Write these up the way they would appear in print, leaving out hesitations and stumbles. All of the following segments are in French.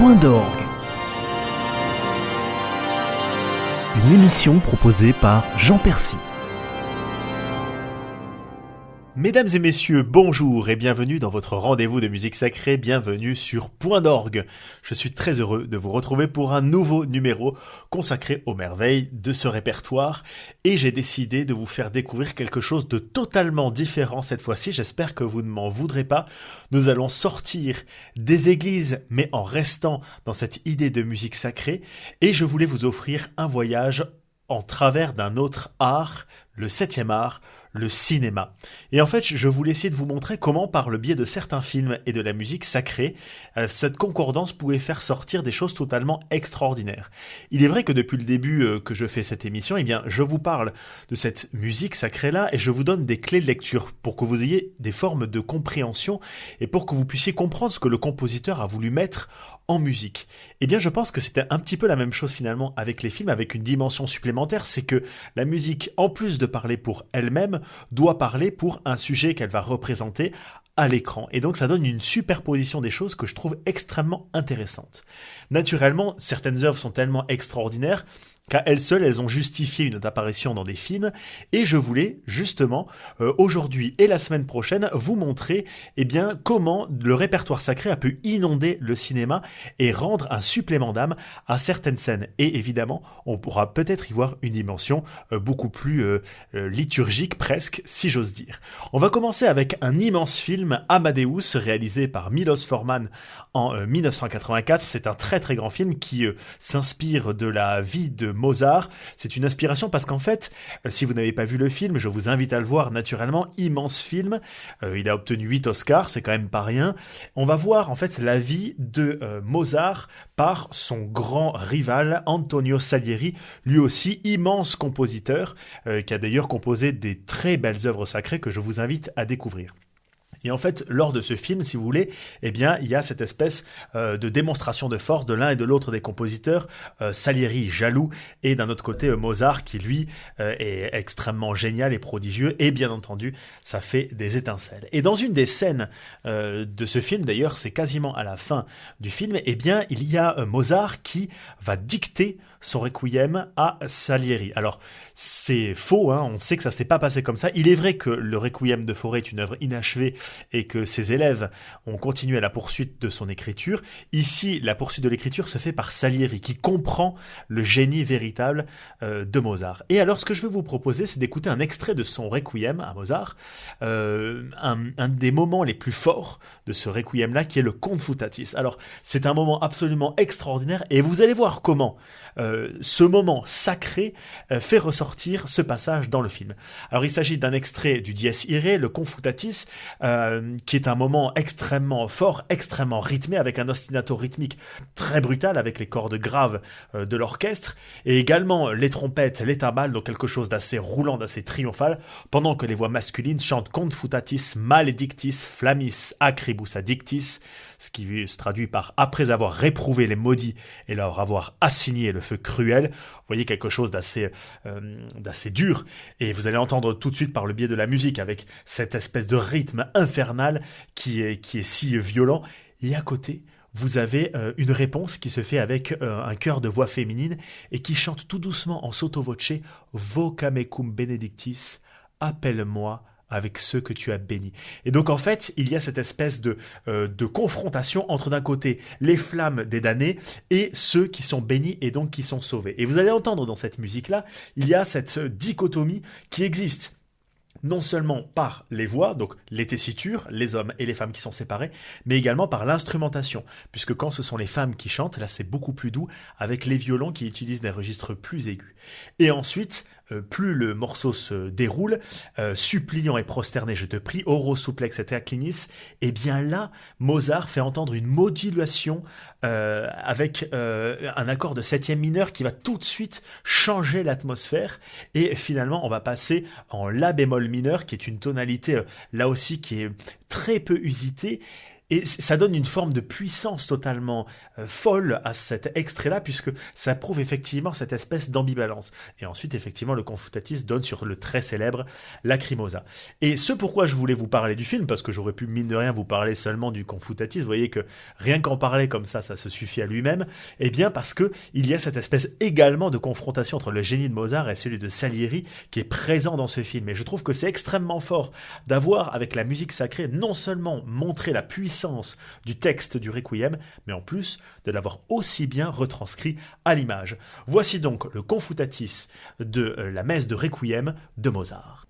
Point d'orgue. Une émission proposée par Jean Percy. Mesdames et messieurs, bonjour et bienvenue dans votre rendez-vous de musique sacrée, bienvenue sur Point d'orgue. Je suis très heureux de vous retrouver pour un nouveau numéro consacré aux merveilles de ce répertoire et j'ai décidé de vous faire découvrir quelque chose de totalement différent cette fois-ci, j'espère que vous ne m'en voudrez pas. Nous allons sortir des églises mais en restant dans cette idée de musique sacrée et je voulais vous offrir un voyage en travers d'un autre art, le 7e art, le cinéma. Et en fait, je voulais essayer de vous montrer comment, par le biais de certains films et de la musique sacrée, cette concordance pouvait faire sortir des choses totalement extraordinaires. Il est vrai que depuis le début que je fais cette émission, eh bien, je vous parle de cette musique sacrée-là et je vous donne des clés de lecture pour que vous ayez des formes de compréhension et pour que vous puissiez comprendre ce que le compositeur a voulu mettre en musique. Eh bien, je pense que c'était un petit peu la même chose finalement avec les films, avec une dimension supplémentaire, c'est que la musique, en plus de parler pour elle-même, doit parler pour un sujet qu'elle va représenter à l'écran. Et donc ça donne une superposition des choses que je trouve extrêmement intéressante. Naturellement, certaines œuvres sont tellement extraordinaires qu'à elles seules, elles ont justifié une apparition dans des films, et je voulais justement, aujourd'hui et la semaine prochaine, vous montrer comment le répertoire sacré a pu inonder le cinéma et rendre un supplément d'âme à certaines scènes. Et évidemment, on pourra peut-être y voir une dimension beaucoup plus liturgique, presque, si j'ose dire. On va commencer avec un immense film, Amadeus, réalisé par Milos Forman en 1984. C'est un très très grand film qui s'inspire de la vie de Mozart. C'est une inspiration parce qu'en fait, si vous n'avez pas vu le film, je vous invite à le voir naturellement. Immense film. Il a obtenu 8 Oscars, c'est quand même pas rien. On va voir en fait la vie de Mozart par son grand rival Antonio Salieri, lui aussi immense compositeur, qui a d'ailleurs composé des très belles œuvres sacrées que je vous invite à découvrir. Et en fait, lors de ce film, si vous voulez, eh bien, il y a cette espèce de démonstration de force de l'un et de l'autre des compositeurs, Salieri jaloux, et d'un autre côté, Mozart qui, lui, est extrêmement génial et prodigieux, et bien entendu, ça fait des étincelles. Et dans une des scènes de ce film, d'ailleurs, c'est quasiment à la fin du film, eh bien, il y a Mozart qui va dicter son requiem à Salieri. Alors, c'est faux, hein, on sait que ça s'est pas passé comme ça. Il est vrai que le requiem de Fauré est une œuvre inachevée et que ses élèves ont continué à la poursuite de son écriture. Ici, la poursuite de l'écriture se fait par Salieri, qui comprend le génie véritable de Mozart. Et alors, ce que je vais vous proposer, c'est d'écouter un extrait de son requiem à Mozart, un des moments les plus forts de ce requiem-là, qui est le Confutatis. Alors, c'est un moment absolument extraordinaire, et vous allez voir comment ce moment sacré fait ressortir ce passage dans le film. Alors, il s'agit d'un extrait du Dies Irae, le Confutatis, qui est un moment extrêmement fort, extrêmement rythmé, avec un ostinato rythmique très brutal, avec les cordes graves de l'orchestre, et également les trompettes, les timbales, donc quelque chose d'assez roulant, d'assez triomphal, pendant que les voix masculines chantent Confutatis maledictis flammis acribus addictis, ce qui se traduit par « après avoir réprouvé les maudits et leur avoir assigné le feu cruel ». Vous voyez quelque chose d'assez dur, et vous allez entendre tout de suite par le biais de la musique, avec cette espèce de rythme infernal qui est si violent. Et à côté, vous avez une réponse qui se fait avec un chœur de voix féminine et qui chante tout doucement en sotto voce « Vocame cum benedictis, appelle-moi avec ceux que tu as bénis ». Et donc en fait, il y a cette espèce de confrontation entre d'un côté les flammes des damnés et ceux qui sont bénis et donc qui sont sauvés. Et vous allez entendre dans cette musique-là, il y a cette dichotomie qui existe non seulement par les voix, donc les tessitures, les hommes et les femmes qui sont séparés, mais également par l'instrumentation, puisque quand ce sont les femmes qui chantent, là c'est beaucoup plus doux, avec les violons qui utilisent des registres plus aigus. Et ensuite, plus le morceau se déroule, suppliant et prosterné, je te prie, oro supplex et acclinis, et bien là, Mozart fait entendre une modulation avec un accord de septième mineur qui va tout de suite changer l'atmosphère, et finalement on va passer en la bémol mineur, qui est une tonalité là aussi qui est très peu usitée, Et ça donne une forme de puissance totalement folle à cet extrait-là, puisque ça prouve effectivement cette espèce d'ambivalence. Et ensuite, effectivement, le Confutatis donne sur le très célèbre Lacrimosa. Et ce pourquoi je voulais vous parler du film, parce que j'aurais pu, mine de rien, vous parler seulement du Confutatis, vous voyez que rien qu'en parler comme ça se suffit à lui-même, eh bien parce que il y a cette espèce également de confrontation entre le génie de Mozart et celui de Salieri qui est présent dans ce film. Et je trouve que c'est extrêmement fort d'avoir, avec la musique sacrée, non seulement montré la puissance du texte du Requiem, mais en plus de l'avoir aussi bien retranscrit à l'image. Voici donc le Confutatis de la messe de Requiem de Mozart.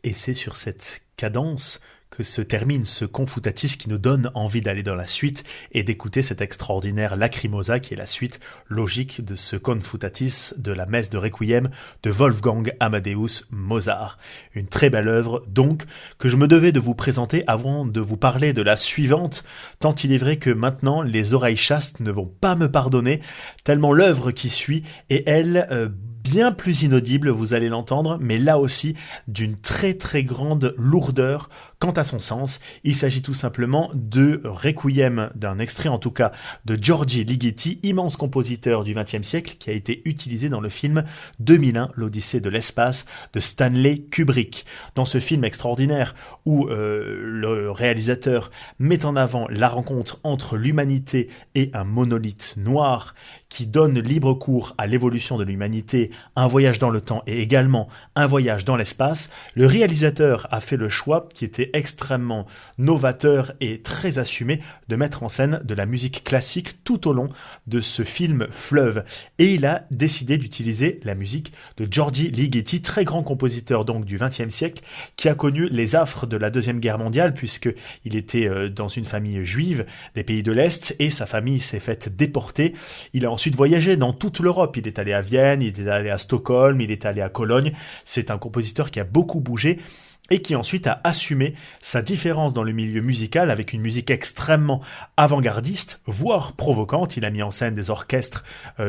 Et c'est sur cette cadence que se termine ce Confutatis qui nous donne envie d'aller dans la suite et d'écouter cet extraordinaire Lacrimosa qui est la suite logique de ce Confutatis de la messe de Requiem de Wolfgang Amadeus Mozart. Une très belle œuvre donc que je me devais de vous présenter avant de vous parler de la suivante, tant il est vrai que maintenant les oreilles chastes ne vont pas me pardonner tellement l'œuvre qui suit est elle bien plus inaudible, vous allez l'entendre, mais là aussi d'une très très grande lourdeur quant à son sens. Il s'agit tout simplement de Requiem, d'un extrait en tout cas de Giorgi Ligeti, immense compositeur du XXe siècle qui a été utilisé dans le film 2001, l'Odyssée de l'espace de Stanley Kubrick. Dans ce film extraordinaire où le réalisateur met en avant la rencontre entre l'humanité et un monolithe noir qui donne libre cours à l'évolution de l'humanité, un voyage dans le temps et également un voyage dans l'espace, le réalisateur a fait le choix, qui était extrêmement novateur et très assumé, de mettre en scène de la musique classique tout au long de ce film fleuve. Et il a décidé d'utiliser la musique de Giorgi Ligeti, très grand compositeur donc du XXe siècle, qui a connu les affres de la Deuxième Guerre mondiale, puisqu'il était dans une famille juive des pays de l'Est, et sa famille s'est faite déporter. Il a ensuite voyagé dans toute l'Europe, il est allé à Vienne, il est allé à Stockholm, il est allé à Cologne. C'est un compositeur qui a beaucoup bougé et qui ensuite a assumé sa différence dans le milieu musical avec une musique extrêmement avant-gardiste, voire provocante. Il a mis en scène des orchestres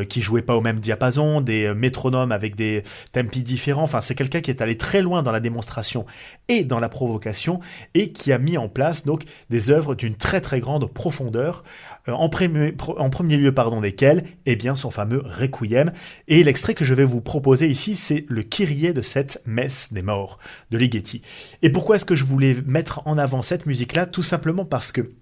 qui jouaient pas au même diapason, des métronomes avec des tempi différents. Enfin, c'est quelqu'un qui est allé très loin dans la démonstration et dans la provocation et qui a mis en place donc des œuvres d'une très très grande profondeur. en premier lieu desquels, eh bien son fameux Requiem. Et l'extrait que je vais vous proposer ici, c'est le Kyrie de cette messe des morts de Ligeti. Et pourquoi est-ce que je voulais mettre en avant cette musique-là? Tout simplement parce que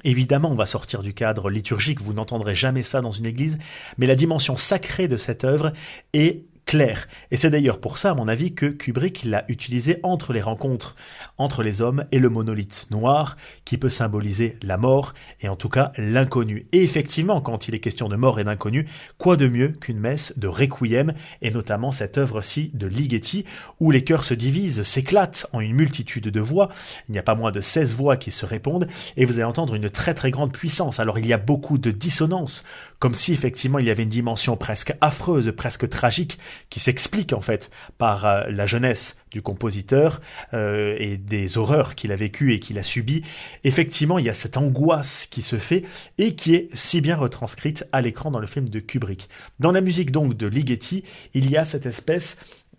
évidemment, on va sortir du cadre liturgique, vous n'entendrez jamais ça dans une église, mais la dimension sacrée de cette œuvre est claire. Et c'est d'ailleurs pour ça, à mon avis, que Kubrick l'a utilisé entre les rencontres entre les hommes et le monolithe noir, qui peut symboliser la mort, et en tout cas l'inconnu. Et effectivement, quand il est question de mort et d'inconnu, quoi de mieux qu'une messe de Requiem, et notamment cette œuvre-ci de Ligeti, où les chœurs se divisent, s'éclatent en une multitude de voix, il n'y a pas moins de 16 voix qui se répondent, et vous allez entendre une très très grande puissance. Alors il y a beaucoup de dissonances, comme si effectivement il y avait une dimension presque affreuse, presque tragique, qui s'explique en fait par la jeunesse du compositeur et des horreurs qu'il a vécues et qu'il a subies. Effectivement, il y a cette angoisse qui se fait et qui est si bien retranscrite à l'écran dans le film de Kubrick. Dans la musique donc de Ligeti, il y a cette espèce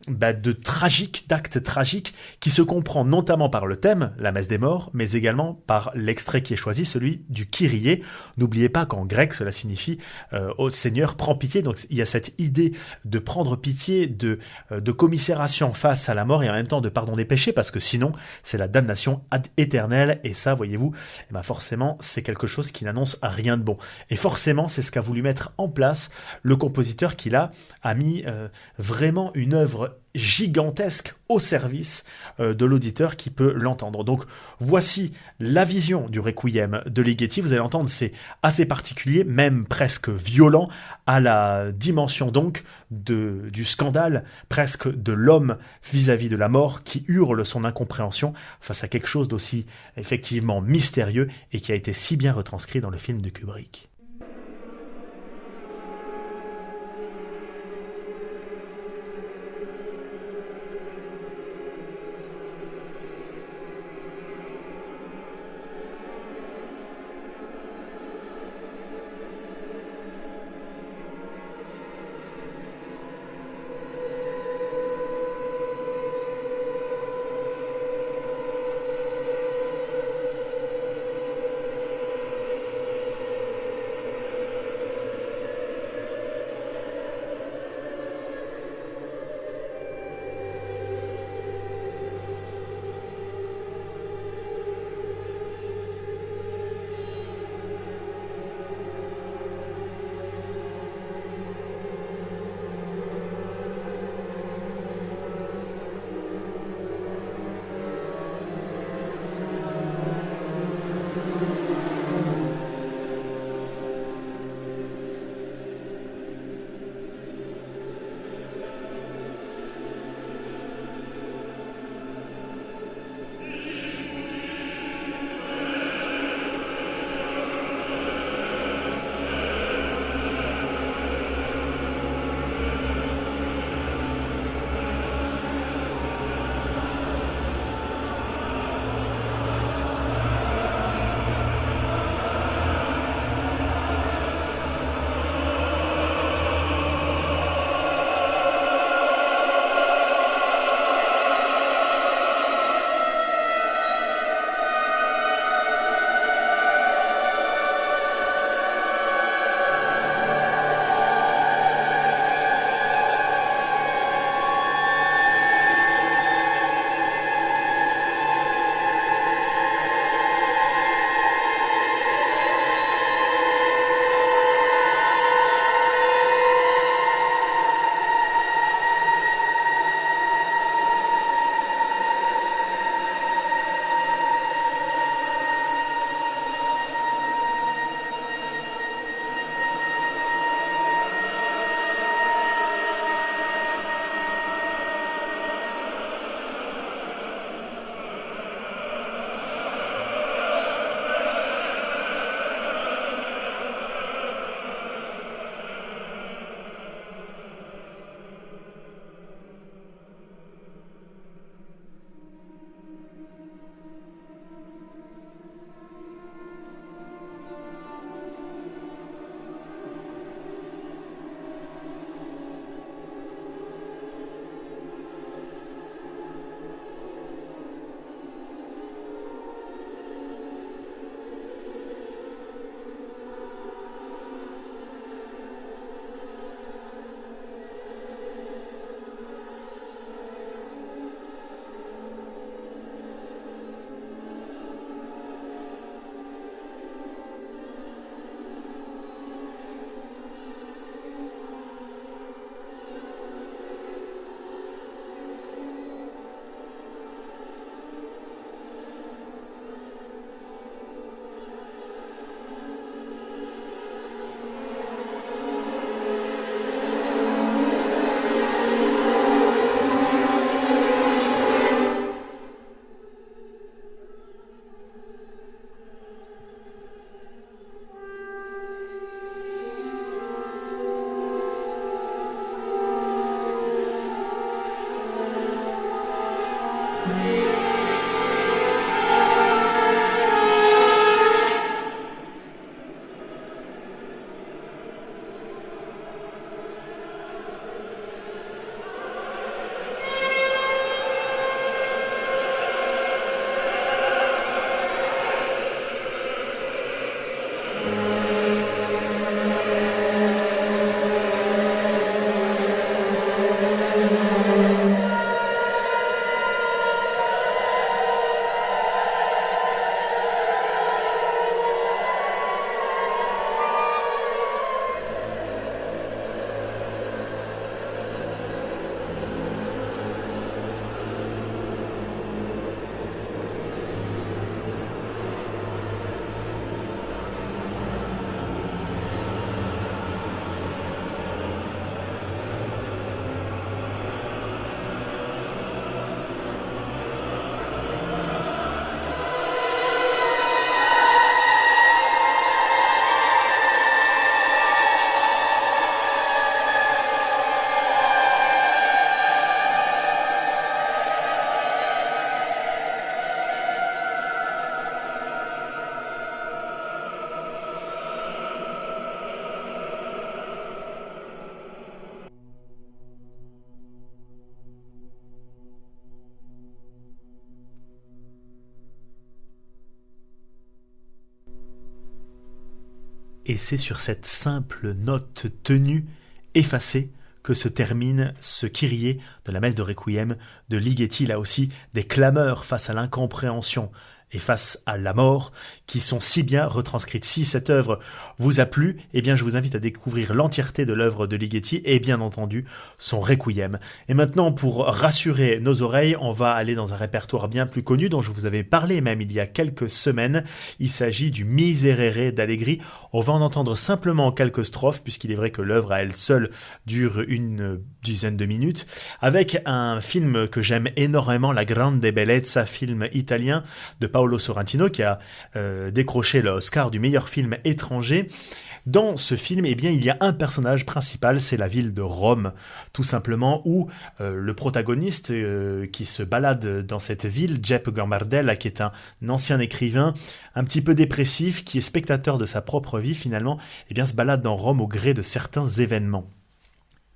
de tragique, d'acte tragique qui se comprend notamment par le thème, la messe des morts, mais également par l'extrait qui est choisi, celui du Kyrie. N'oubliez pas qu'en grec, cela signifie au Seigneur, prends pitié. Donc il y a cette idée de prendre pitié, de commisération face à la mort et en même temps de pardon des péchés, parce que sinon, c'est la damnation éternelle. Et ça, voyez-vous, forcément, c'est quelque chose qui n'annonce rien de bon. Et forcément, c'est ce qu'a voulu mettre en place le compositeur qui là a mis vraiment une œuvre gigantesque au service de l'auditeur qui peut l'entendre. Donc voici la vision du Requiem de Ligeti. Vous allez entendre, c'est assez particulier, même presque violent, à la dimension donc du scandale, presque de l'homme vis-à-vis de la mort qui hurle son incompréhension face à quelque chose d'aussi effectivement mystérieux et qui a été si bien retranscrit dans le film de Kubrick. et c'est sur cette simple note tenue, effacée, que se termine ce Kyrie de la messe de Requiem de Ligeti, là aussi des clameurs face à l'incompréhension et face à la mort, qui sont si bien retranscrites. Si cette œuvre vous a plu, eh bien je vous invite à découvrir l'entièreté de l'œuvre de Ligeti et bien entendu son Requiem. Et maintenant, pour rassurer nos oreilles, on va aller dans un répertoire bien plus connu dont je vous avais parlé même il y a quelques semaines. Il s'agit du Miserere d'Allegri. On va en entendre simplement quelques strophes, puisqu'il est vrai que l'œuvre à elle seule dure une dizaine de minutes, avec un film que j'aime énormément, La Grande Bellezza, film italien de Paolo Sorrentino, qui a décroché l'Oscar du meilleur film étranger. Dans ce film, eh bien, il y a un personnage principal, c'est la ville de Rome, tout simplement, où le protagoniste qui se balade dans cette ville, Jeppe Gambardella, qui est un ancien écrivain, un petit peu dépressif, qui est spectateur de sa propre vie finalement, eh bien, se balade dans Rome au gré de certains événements.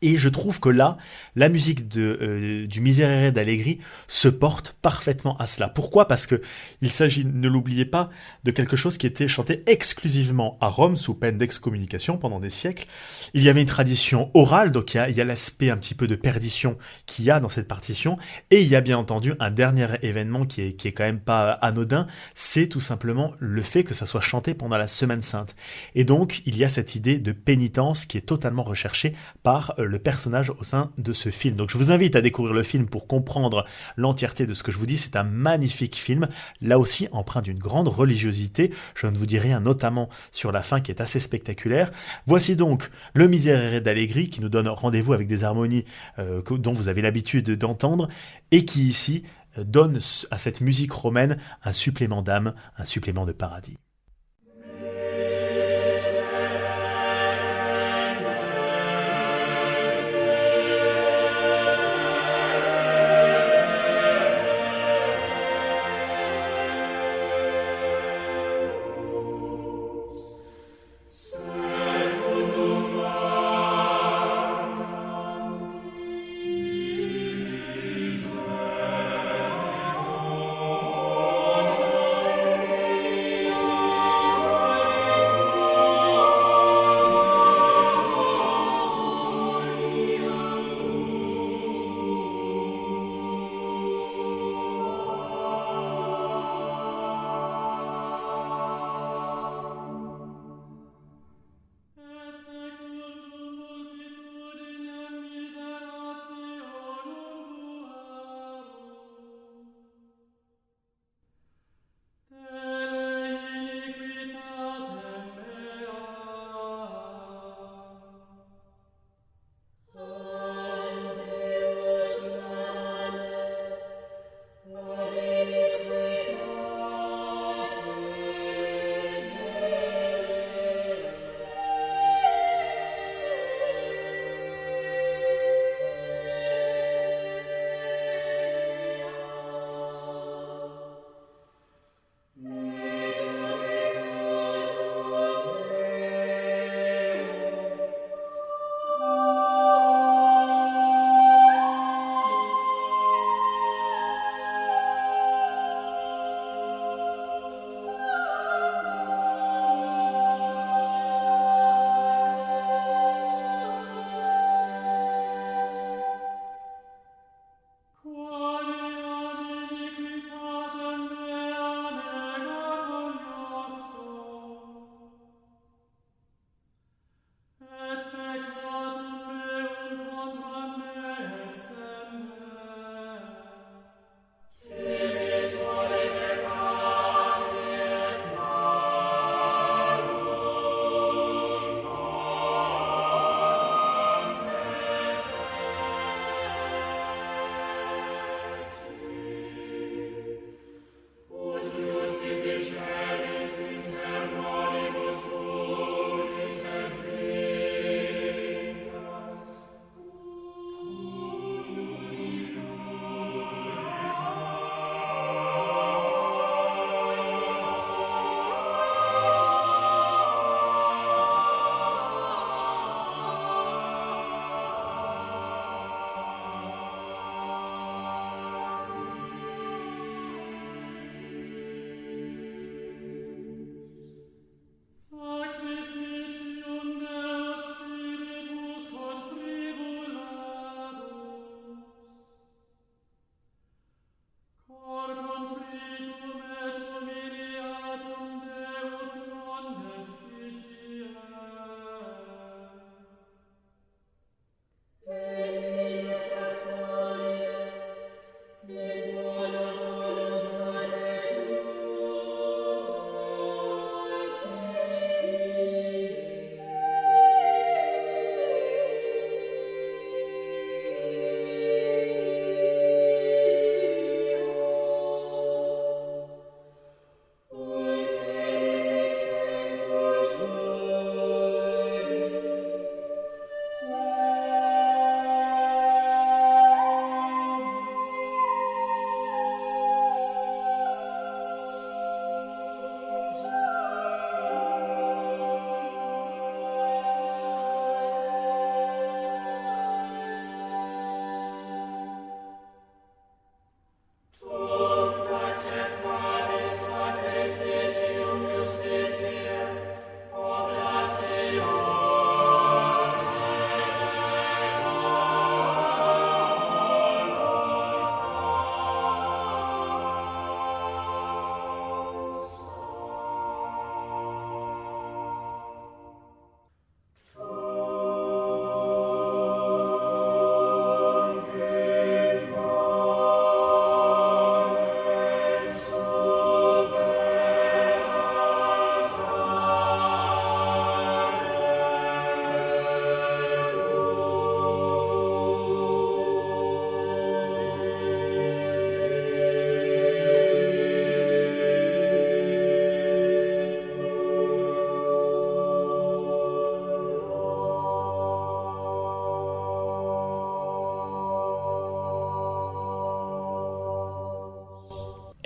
Et je trouve que là, la musique du Miserere d'Allegri se porte parfaitement à cela. Pourquoi ? Parce que il s'agit, ne l'oubliez pas, de quelque chose qui était chanté exclusivement à Rome, sous peine d'excommunication pendant des siècles. Il y avait une tradition orale, donc il y a l'aspect un petit peu de perdition qu'il y a dans cette partition. Et il y a bien entendu un dernier événement qui est quand même pas anodin, c'est tout simplement le fait que ça soit chanté pendant la Semaine Sainte. Et donc, il y a cette idée de pénitence qui est totalement recherchée par le personnage au sein de ce film. Donc je vous invite à découvrir le film pour comprendre l'entièreté de ce que je vous dis. C'est un magnifique film, là aussi empreint d'une grande religiosité. Je ne vous dis rien, notamment sur la fin qui est assez spectaculaire. Voici donc le Miserere d'Allegri qui nous donne rendez-vous avec des harmonies dont vous avez l'habitude d'entendre et qui ici donne à cette musique romaine un supplément d'âme, un supplément de paradis.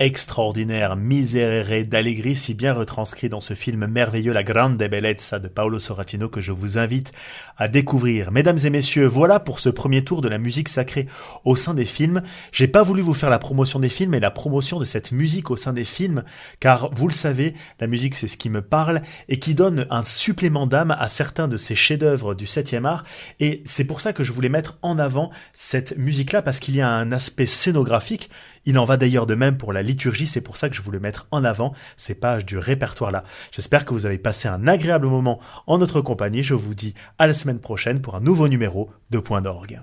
Extraordinaire Miserere d'Allegri, si bien retranscrit dans ce film merveilleux La Grande Bellezza de Paolo Sorrentino que je vous invite à découvrir. Mesdames et messieurs, voilà pour ce premier tour de la musique sacrée au sein des films. J'ai pas voulu vous faire la promotion des films, mais la promotion de cette musique au sein des films, car vous le savez, la musique c'est ce qui me parle et qui donne un supplément d'âme à certains de ces chefs-d'œuvre du 7e art, et c'est pour ça que je voulais mettre en avant cette musique-là, parce qu'il y a un aspect scénographique. Il en va d'ailleurs de même pour la liturgie, c'est pour ça que je voulais mettre en avant ces pages du répertoire-là. J'espère que vous avez passé un agréable moment en notre compagnie. Je vous dis à la semaine prochaine pour un nouveau numéro de Point d'orgue.